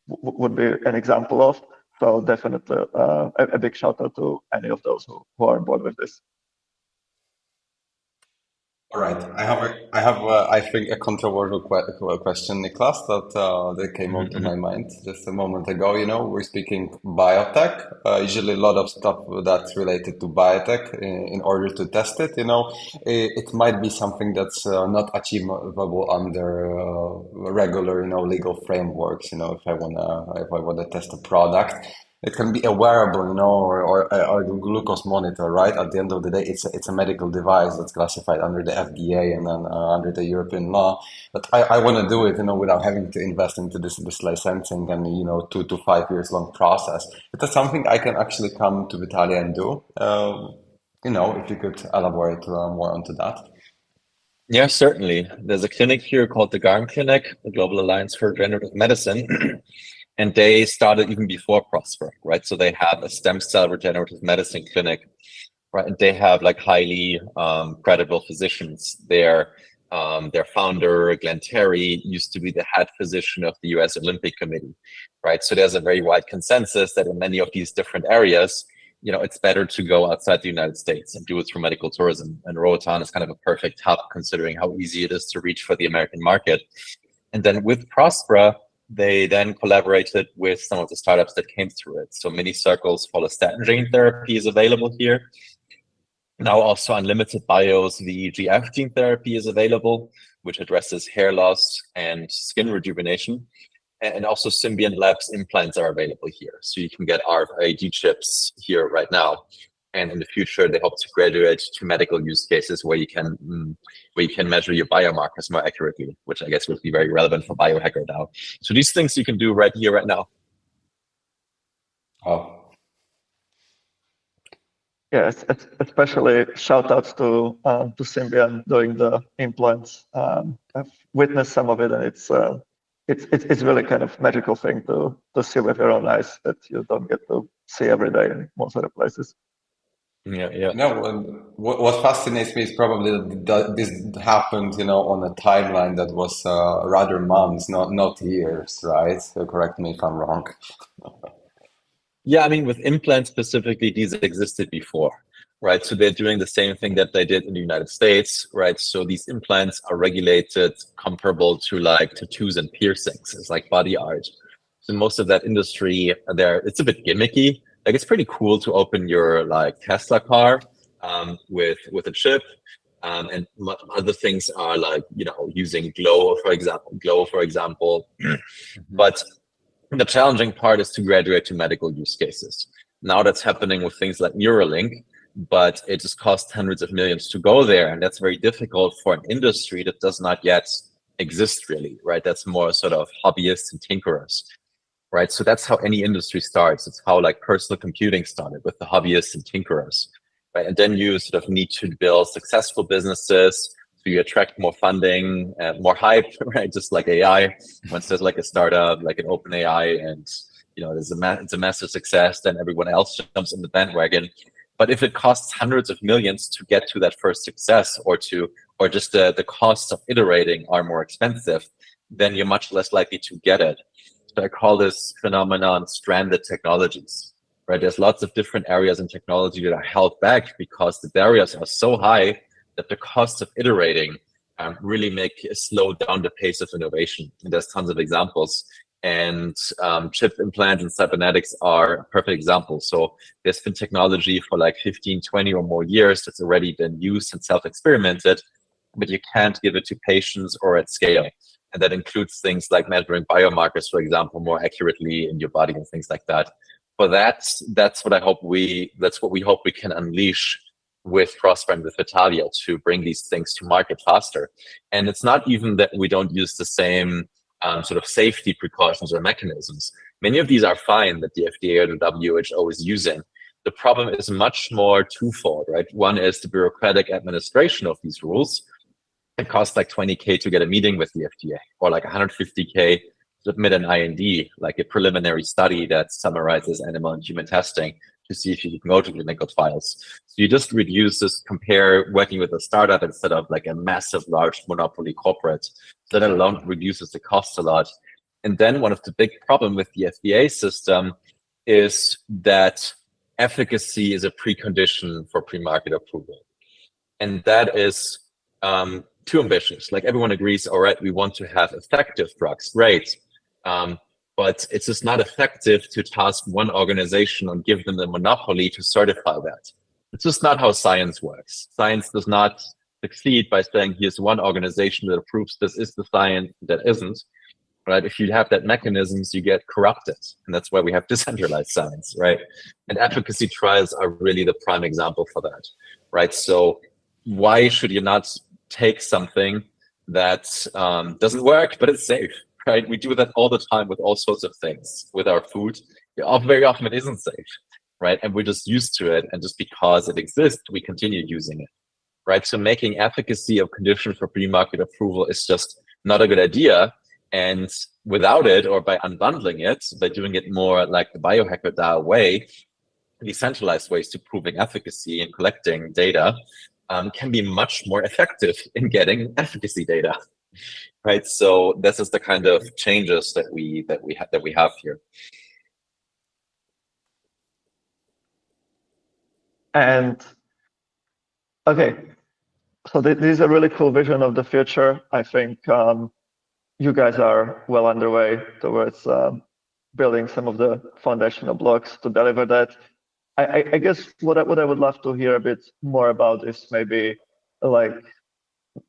would be an example of. So definitely a big shout out to any of those who are on board with this. All right, I think a controversial question, Niklas, that came onto my mind just a moment ago. We're speaking biotech. Usually, a lot of stuff that's related to biotech. In order to test it, it might be something that's not achievable under regular, legal frameworks. If I wanna test a product. It can be a wearable, or a glucose monitor, right? At the end of the day, it's a medical device that's classified under the FDA and then under the European law. But I want to do it, without having to invest into this licensing and 2 to 5 years long process. Is that something I can actually come to Vitalia and do? If you could elaborate more onto that. Yeah, certainly. There's a clinic here called the GARM Clinic, the Global Alliance for Regenerative Medicine. And they started even before Prospera, right? So they have a stem cell regenerative medicine clinic, right? And they have like highly credible physicians there. Their founder, Glenn Terry, used to be the head physician of the US Olympic Committee, right? So there's a very wide consensus that in many of these different areas, it's better to go outside the United States and do it through medical tourism. And Roatan is kind of a perfect hub considering how easy it is to reach for the American market. And then with Prospera, they then collaborated with some of the startups that came through it. So MiniCircle's follistatin gene therapy is available here. Now also Unlimited Bio's VEGF gene therapy is available, which addresses hair loss and skin rejuvenation. And also Symbiont Labs implants are available here. So you can get RFID chips here right now. And in the future, they hope to graduate to medical use cases where you can measure your biomarkers more accurately, which I guess would be very relevant for BiohackerDAO. So these things you can do right here, right now. Oh, Yeah, especially shout outs to Symbian doing the implants. I've witnessed some of it, and it's really kind of magical thing to see with your own eyes that you don't get to see every day in most other places. Yeah. No, what fascinates me is probably that this happened, on a timeline that was rather months, not years, right? So correct me if I'm wrong. Yeah, I mean, with implants specifically, these existed before, right? So they're doing the same thing that they did in the United States, right? So these implants are regulated comparable to like tattoos and piercings. It's like body art. So most of that industry there, it's a bit gimmicky. Like it's pretty cool to open your like Tesla car with a chip. And other things are like, using glow, for example. But the challenging part is to graduate to medical use cases. Now that's happening with things like Neuralink, but it just costs hundreds of millions to go there. And that's very difficult for an industry that does not yet exist really, right? That's more sort of hobbyists and tinkerers, right? So that's how any industry starts. It's how like personal computing started with the hobbyists and tinkerers, right? And then you sort of need to build successful businesses. So you attract more funding and more hype, right? Just like AI. Once there's like a startup, like an open AI, and it's a massive success, then everyone else jumps on the bandwagon. But if it costs hundreds of millions to get to that first success, or just the costs of iterating are more expensive, then you're much less likely to get it. So I call this phenomenon stranded technologies, right? There's lots of different areas in technology that are held back because the barriers are so high that the cost of iterating really slow down the pace of innovation. And there's tons of examples. And chip implants and cybernetics are a perfect example. So there's been technology for like 15, 20 or more years that's already been used and self-experimented, but you can't give it to patients or at scale. And that includes things like measuring biomarkers, for example, more accurately in your body and things like that. For that's what we hope we can unleash with Prospera and with Vitalia to bring these things to market faster. And it's not even that we don't use the same sort of safety precautions or mechanisms. Many of these are fine that the FDA or the WHO is using. The problem is much more twofold, right? One is the bureaucratic administration of these rules. It costs like 20K to get a meeting with the FDA, or like 150K to submit an IND, like a preliminary study that summarizes animal and human testing to see if you can go to clinical trials. So you just reduce this, compare working with a startup instead of like a massive, large monopoly corporate. So that alone reduces the cost a lot. And then one of the big problems with the FDA system is that efficacy is a precondition for pre-market approval. And that is too ambitious. Like everyone agrees, all right, we want to have effective drugs, great. But it's just not effective to task one organization and give them the monopoly to certify that. It's just not how science works. Science does not succeed by saying, here's one organization that approves this is the science, that isn't. Right? If you have that mechanisms, you get corrupted. And that's why we have decentralized science, right? And efficacy trials are really the prime example for that, right? So why should you not take something that doesn't work, but it's safe? Right? We do that all the time with all sorts of things, with our food. Very often it isn't safe, right? And we're just used to it. And just because it exists, we continue using it, right? So making efficacy a condition for pre-market approval is just not a good idea. And without it, or by unbundling it, by doing it more like the BiohackerDAO way, decentralized ways to proving efficacy and collecting data can be much more effective in getting efficacy data. Right, so this is the kind of changes that we have here. And okay, so this is a really cool vision of the future. I think you guys are well underway towards building some of the foundational blocks to deliver that. I guess what I would love to hear a bit more about is maybe like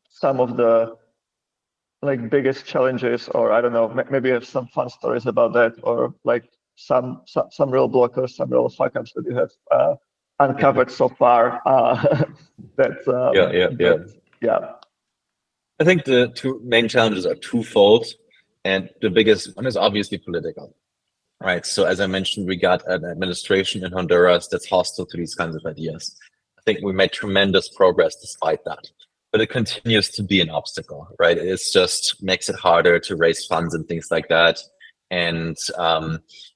some of the like biggest challenges, or I don't know, maybe you have some fun stories about that, or like some real blockers, some real fuck ups that you have uncovered so far. Yeah. I think the two main challenges are twofold, and the biggest one is obviously political. right? So as I mentioned, we got an administration in Honduras that's hostile to these kinds of ideas. I think we made tremendous progress despite that, but it continues to be an obstacle, right? It's just makes it harder to raise funds and things like that. And,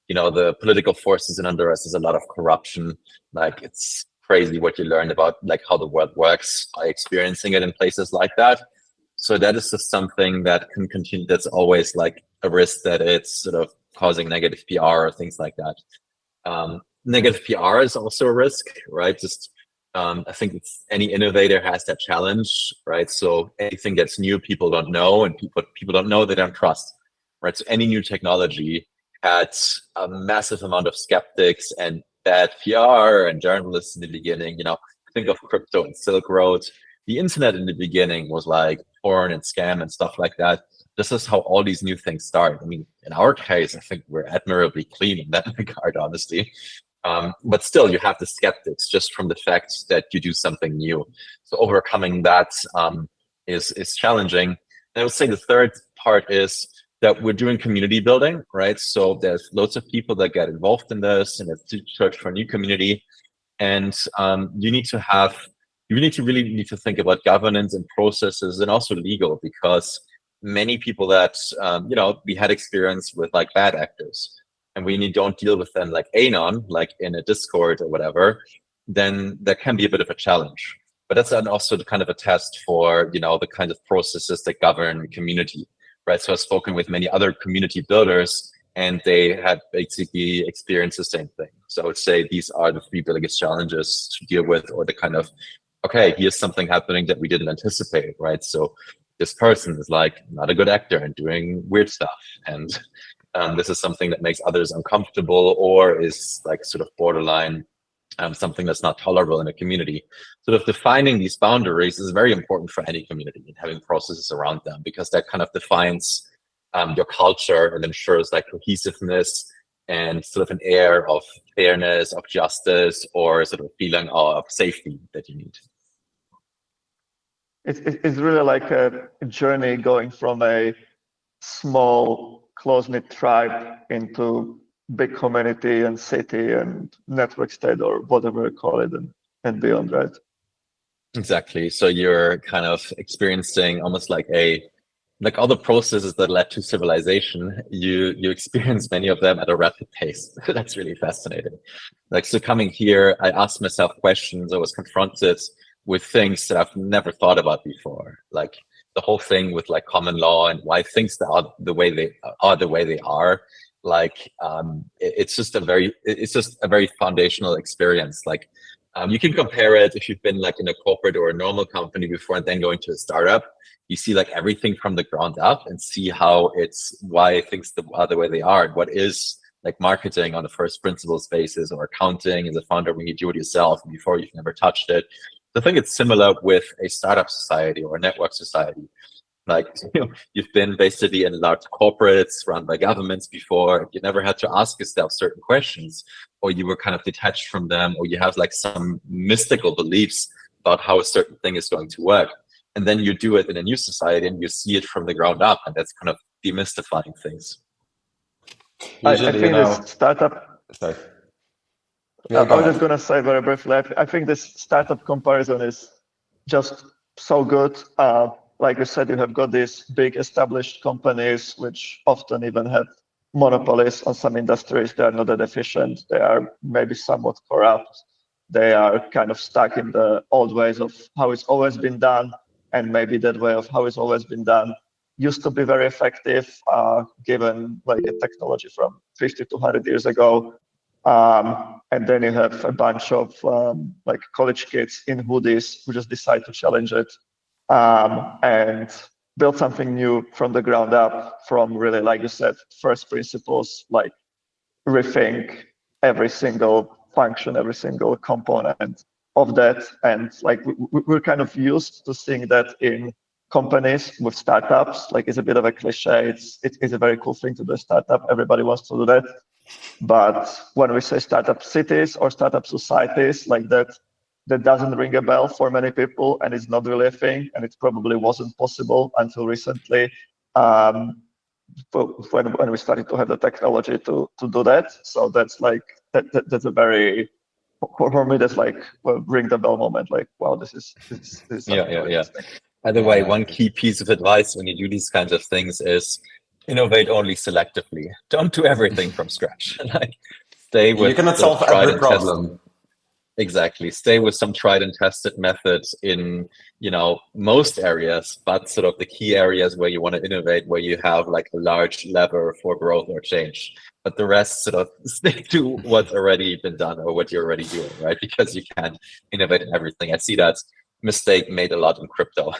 the political forces in Honduras, there's a lot of corruption. Like, it's crazy what you learn about like how the world works by experiencing it in places like that. So that is just something that can continue. That's always like a risk that it's sort of causing negative PR or things like that. Negative PR is also a risk, right? Just I think any innovator has that challenge, right? So anything that's new, people don't know, and people don't know, they don't trust, right? So any new technology had a massive amount of skeptics and bad PR and journalists in the beginning. Think of crypto and Silk Road. The internet in the beginning was like porn and scam and stuff like that. This is how all these new things start. I mean, in our case, I think we're admirably clean in that regard, honestly. But still, you have the skeptics just from the fact that you do something new. So overcoming that is challenging. And I would say the third part is that we're doing community building, right? So there's lots of people that get involved in this, and it's to search for a new community. And you need to really think about governance and processes and also legal, because many people that we had experience with like bad actors, and we don't deal with them like anon, like in a Discord or whatever, then that can be a bit of a challenge. But that's also kind of a test for the kind of processes that govern community, right? So I've spoken with many other community builders, and they had basically experienced the same thing. So I would say these are the three biggest challenges to deal with, or the kind of, okay, here's something happening that we didn't anticipate, right? So this person is like not a good actor and doing weird stuff, and this is something that makes others uncomfortable, or is like sort of borderline something that's not tolerable in a community. Sort of defining these boundaries is very important for any community, and having processes around them, because that kind of defines your culture and ensures like cohesiveness and sort of an air of fairness, of justice, or sort of feeling of safety that you need. It's really like a journey going from a small, close-knit tribe into big community and city and network state, or whatever you call it, and beyond, right? Exactly. So you're kind of experiencing almost like all the processes that led to civilization, you experience many of them at a rapid pace. That's really fascinating. So coming here, I asked myself questions. I was confronted with things that I've never thought about before, like the whole thing with like common law and why things are the way they are. Like it's just a very foundational experience. Like you can compare it if you've been like in a corporate or a normal company before and then going to a startup. You see like everything from the ground up and see why things are the way they are, and what is like marketing on a first principles basis, or accounting as a founder when you do it yourself before you've never touched it. I think it's similar with a startup society or a network society. Like you've been basically in large corporates run by governments before, and you never had to ask yourself certain questions, or you were kind of detached from them, or you have like some mystical beliefs about how a certain thing is going to work. And then you do it in a new society and you see it from the ground up, and that's kind of demystifying things. Usually, I think this startup. Sorry. I was just going to say very briefly, I think this startup comparison is just so good. Like you said, you have got these big established companies, which often even have monopolies on some industries. They are not that efficient. They are maybe somewhat corrupt. They are kind of stuck in the old ways of how it's always been done. And maybe that way of how it's always been done used to be very effective, given like a technology from 50 to 100 years ago. And then you have a bunch of like college kids in hoodies who just decide to challenge it and build something new from the ground up, from really, like you said, first principles, like rethink every single function, every single component of that. And like we're kind of used to seeing that in companies with startups. Like it's a bit of a cliche. It's a very cool thing to do a startup. Everybody wants to do that. But when we say startup cities or startup societies, like that doesn't ring a bell for many people, and it's not really a thing, and it probably wasn't possible until recently. when we started to have the technology to do that. So that's like that's a very, for me, that's like ring the bell moment. Like, wow, this is something really interesting. By the way, one key piece of advice when you do these kinds of things is innovate only selectively. Don't do everything from scratch. Like, stay with You cannot sort of solve tried every and problem. Exactly. Stay with some tried and tested methods in, most areas, but sort of the key areas where you want to innovate, where you have like a large lever for growth or change. But the rest sort of stick to what's already been done or what you're already doing, right? Because you can't innovate in everything. I see that mistake made a lot in crypto,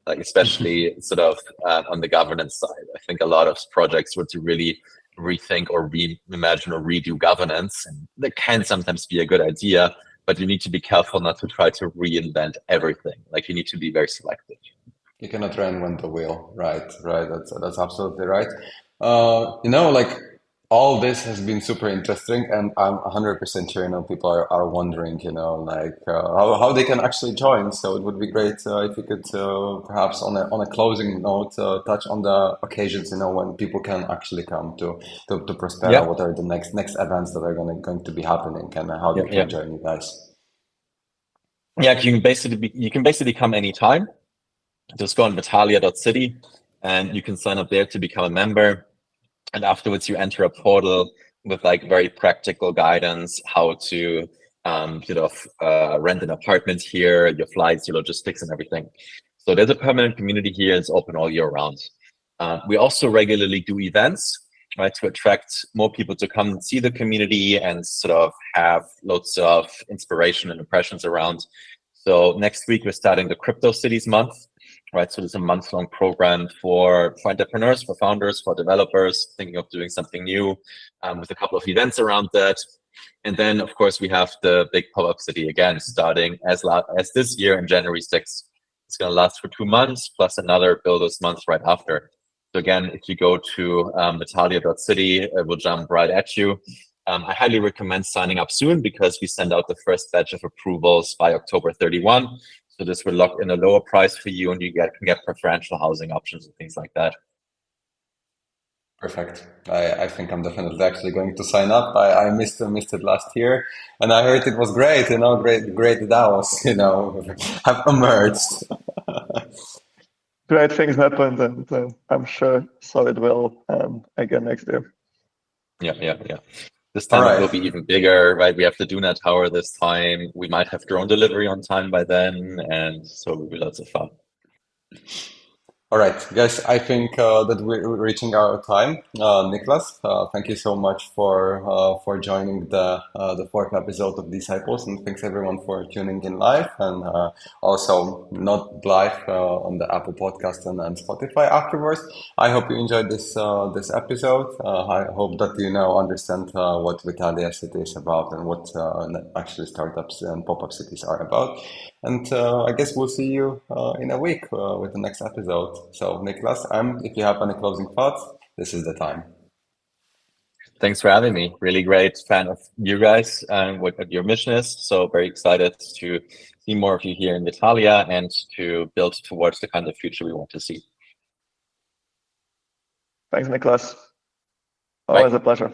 like especially sort of on the governance side. I think a lot of projects were to really rethink or reimagine or redo governance. And that can sometimes be a good idea, but you need to be careful not to try to reinvent everything. Like, you need to be very selective. You cannot reinvent the wheel, right? Right. That's absolutely right. Like all this has been super interesting, and I'm 100% sure, people are wondering, like how they can actually join. So it would be great if you could perhaps on a closing note touch on the occasions, when people can actually come to Prospera. Yeah. What are the next events that are going to be happening, and how they can join you guys? Yeah, you can basically come anytime. Just go on Vitalia.city and you can sign up there to become a member. And afterwards you enter a portal with like very practical guidance, how to rent an apartment here, your flights, your logistics and everything. So there's a permanent community here. It's open all year round. We also regularly do events, right, to attract more people to come and see the community and sort of have loads of inspiration and impressions around. So next week we're starting the Crypto Cities month, right? So there's a month-long program for entrepreneurs, for founders, for developers thinking of doing something new, with a couple of events around that. And then, of course, we have the big pop-up city again, starting as this year in January 6th. It's going to last for 2 months, plus another Builders month right after. So again, if you go to Vitalia.city, it will jump right at you. I highly recommend signing up soon because we send out the first batch of approvals by October 31. So this will lock in a lower price for you, and you can get preferential housing options and things like that. Perfect. I think I'm definitely actually going to sign up. I missed it last year, and I heard it was great. Great DAOs, have emerged. Great things happened, and I'm sure so it will again next year. Yeah. This time it will be even bigger, right? We have the Duna Tower this time. We might have drone delivery on time by then, and so it will be lots of fun. All right, guys, I think that we're reaching our time. Nicholas, thank you so much for joining the fourth episode of DeSci Pulse, and thanks everyone for tuning in live and also not live on the Apple Podcast and Spotify afterwards. I hope you enjoyed this episode. I hope that you now understand what Vitalia City is about and what actually startups and pop-up cities are about. And I guess we'll see you in a week with the next episode. So, Nicholas, if you have any closing thoughts, this is the time. Thanks for having me. Really great fan of you guys and what your mission is. So very excited to see more of you here in Vitalia and to build towards the kind of future we want to see. Thanks, Nicholas. Always a pleasure.